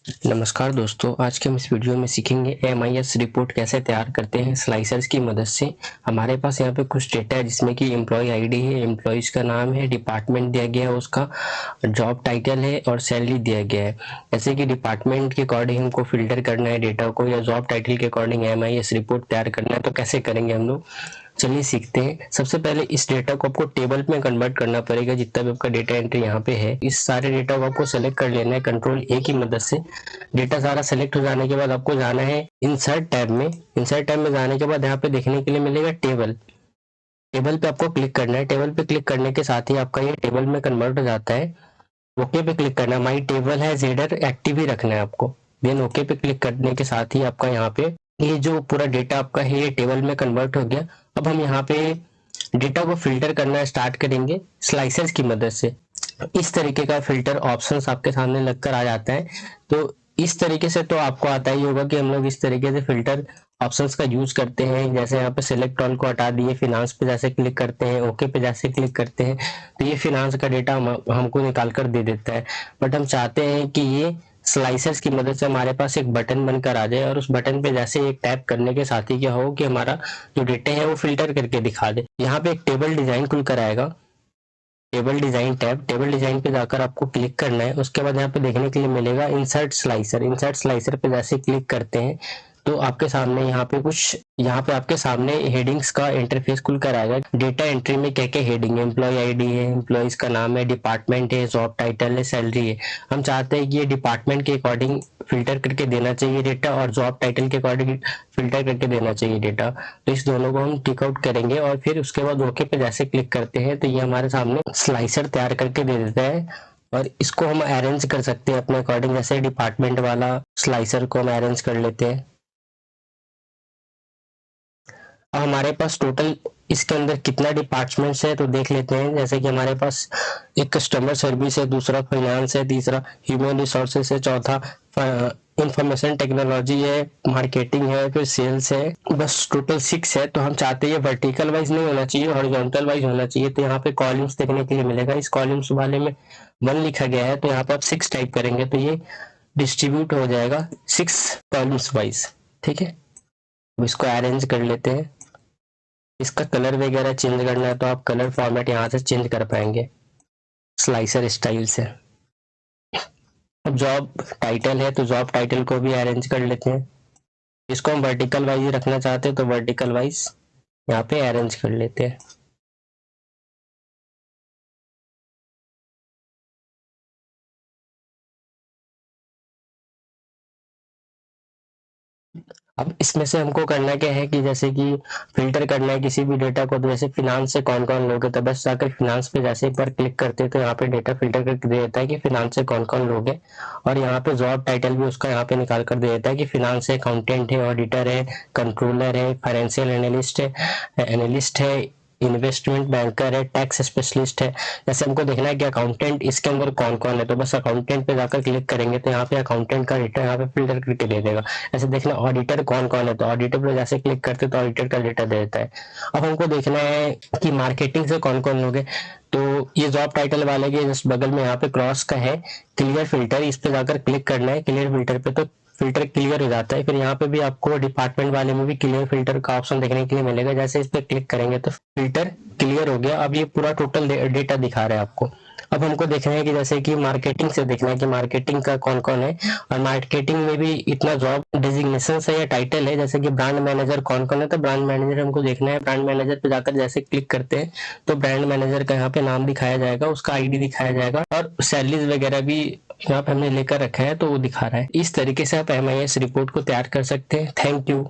नमस्कार दोस्तों, आज के हम इस वीडियो में सीखेंगे MIS रिपोर्ट कैसे तैयार करते हैं स्लाइसर्स की मदद से। हमारे पास यहाँ पे कुछ डेटा है जिसमें कि एम्प्लॉय आईडी है, एम्प्लॉयज का नाम है, डिपार्टमेंट दिया गया है, उसका जॉब टाइटल है और सैलरी दिया गया है। जैसे कि डिपार्टमेंट के अकॉर्डिंग हमको फिल्टर करना है डेटा को या जॉब टाइटल के अकॉर्डिंग MIS रिपोर्ट तैयार करना है, तो कैसे करेंगे हम लोग, चलिए सीखते हैं। सबसे पहले इस डेटा को आपको टेबल में कन्वर्ट करना पड़ेगा। जितना भी आपका डेटा एंट्री यहाँ पे है, इस सारे डेटा को आपको सेलेक्ट कर लेना है कंट्रोल A की मदद से। डेटा सारा सेलेक्ट हो जाने के बाद आपको जाना है इंसर्ट टैब में। इंसर्ट टैब में जाने के बाद यहाँ पे देखने के लिए मिलेगा टेबल। टेबल पे आपको क्लिक करना है। टेबल पे क्लिक करने के साथ ही आपका ये टेबल में कन्वर्ट हो जाता है। ओके पे क्लिक करना है। माई टेबल है जेडर एक्टिव ही रखना है आपको। देन ओके पे क्लिक करने के साथ ही आपका यहाँ पे ये जो पूरा डेटा आपका है ये टेबल में कन्वर्ट हो गया। अब हम यहाँ पे डेटा को फिल्टर करना स्टार्ट करेंगे स्लाइसर्स की मदद से। इस तरीके का फिल्टर ऑप्शंस आपके सामने लगकर आ जाता है। तो इस तरीके से तो आपको आता ही होगा कि हम लोग इस तरीके से फिल्टर ऑप्शंस का यूज करते हैं। जैसे यहाँ पे सिलेक्ट ऑल को हटा दिए, फिनांस पे जैसे क्लिक करते हैं, ओके पे जैसे क्लिक करते हैं तो ये फिनांस का डेटा हमको निकाल कर दे देता है। बट हम चाहते हैं कि ये स्लाइसर्स की मदद से हमारे पास एक बटन बनकर आ जाए और उस बटन पे जैसे एक टैप करने के साथ ही क्या हो कि हमारा जो डेटा है वो फिल्टर करके दिखा दे। यहाँ पे एक टेबल डिजाइन खुल कर आएगा। Table design tab, table design पे जाकर आपको क्लिक करना है। उसके बाद यहाँ पे देखने के लिए मिलेगा इंसर्ट स्लाइसर। इंसर्ट स्लाइसर पे जैसे क्लिक करते हैं तो आपके सामने यहाँ पे आपके सामने हेडिंग्स का इंटरफेस खुल कर आएगा। डेटा एंट्री में क्या क्या हेडिंग है, एम्प्लॉय आईडी है, एम्प्लॉयज का नाम है, डिपार्टमेंट है, जॉब टाइटल है, सैलरी है। हम चाहते हैं कि ये डिपार्टमेंट के अकॉर्डिंग फिल्टर करके देना चाहिए डेटा और जॉब टाइटल के अकॉर्डिंग फिल्टर करके देना चाहिए डेटा। तो इस दोनों को हम टिक आउट करेंगे और फिर उसके बाद ओके पे जैसे क्लिक करते हैं तो ये हमारे सामने स्लाइसर तैयार करके दे देता है। और इसको हम अरेंज कर सकते हैं अपने अकॉर्डिंग। जैसे डिपार्टमेंट वाला स्लाइसर को हम अरेंज कर लेते हैं। अब हमारे पास टोटल इसके अंदर कितना डिपार्टमेंट्स है तो देख लेते हैं। जैसे कि हमारे पास एक कस्टमर सर्विस है, दूसरा फाइनेंस है, तीसरा ह्यूमन रिसोर्सेस है, चौथा इंफॉर्मेशन टेक्नोलॉजी है, मार्केटिंग है, फिर सेल्स है। बस टोटल 6 है। तो हम चाहते हैं वर्टिकल वाइज नहीं होना चाहिए, हॉरिजॉन्टल वाइज होना चाहिए। तो यहाँ पे कॉलम्स देखने के लिए मिलेगा। इस कॉलम्स वाले में 1 लिखा गया है तो यहाँ पे आप 6 टाइप करेंगे तो ये डिस्ट्रीब्यूट हो जाएगा 6 कॉलम्स वाइज। ठीक है, अब इसको अरेंज कर लेते हैं। इसका कलर वगैरह चेंज करना है तो आप कलर फॉर्मेट यहाँ से चेंज कर पाएंगे स्लाइसर स्टाइल से। अब जॉब टाइटल है तो जॉब टाइटल को भी अरेंज कर लेते हैं। इसको हम वर्टिकल वाइज रखना चाहते हैं तो वर्टिकल वाइज यहाँ पे अरेंज कर लेते हैं। अब इसमें से हमको करना क्या है कि जैसे कि फिल्टर करना है किसी भी डेटा को। तो जैसे फिनांस से कौन कौन लोग हैं तो बस जाकर फिनांस पे जैसे एक बार क्लिक करते हैं तो यहाँ पे डेटा फिल्टर करके दे देता है कि फिनांस से कौन कौन लोग हैं। और यहाँ पे जॉब टाइटल भी उसका यहाँ पे निकाल कर दे देता है कि फिनांस है, अकाउंटेंट है, ऑडिटर है, कंट्रोलर है, फाइनेंशियल एनालिस्ट है, इन्वेस्टमेंट बैंकर है, टैक्स स्पेशलिस्ट है। जैसे हमको देखना है कि अकाउंटेंट इसके अंदर कौन कौन है तो बस अकाउंटेंट पे जाकर क्लिक करेंगे तो यहाँ पे अकाउंटेंट का डेटा यहाँ पे फिल्टर करके दे देगा। ऐसे देखना ऑडिटर कौन कौन है तो ऑडिटर पे जैसे क्लिक करते तो ऑडिटर का डेटा दे देता है। अब हमको देखना है कि मार्केटिंग से कौन कौन लोग हैं तो ये जॉब टाइटल वाले के जस्ट बगल में यहाँ पे क्रॉस का है क्लियर फिल्टर, इस पे जाकर क्लिक करना है। क्लियर फिल्टर पे तो फिल्टर क्लियर हो जाता है। फिर यहाँ पे भी आपको डिपार्टमेंट वाले में भी क्लियर फिल्टर का ऑप्शन देखने के लिए मिलेगा। जैसे इस पे क्लिक करेंगे तो फिल्टर क्लियर हो गया। अब ये पूरा टोटल डेटा दिखा रहा है आपको। अब हमको देखना है कि जैसे कि मार्केटिंग से देखना है कि मार्केटिंग का कौन कौन है और मार्केटिंग में भी इतना जॉब डेजिग्नेशन है या टाइटल है। जैसे कि ब्रांड मैनेजर कौन कौन है तो ब्रांड मैनेजर हमको देखना है। ब्रांड मैनेजर पे जाकर जैसे क्लिक करते हैं तो ब्रांड मैनेजर का यहाँ पे नाम दिखाया जाएगा, उसका आईडी दिखाया जाएगा और सैलरीज वगैरह भी यहाँ पे हमने लेकर रखा है तो वो दिखा रहा है। इस तरीके से आप MIS रिपोर्ट को तैयार कर सकते हैं। Thank you.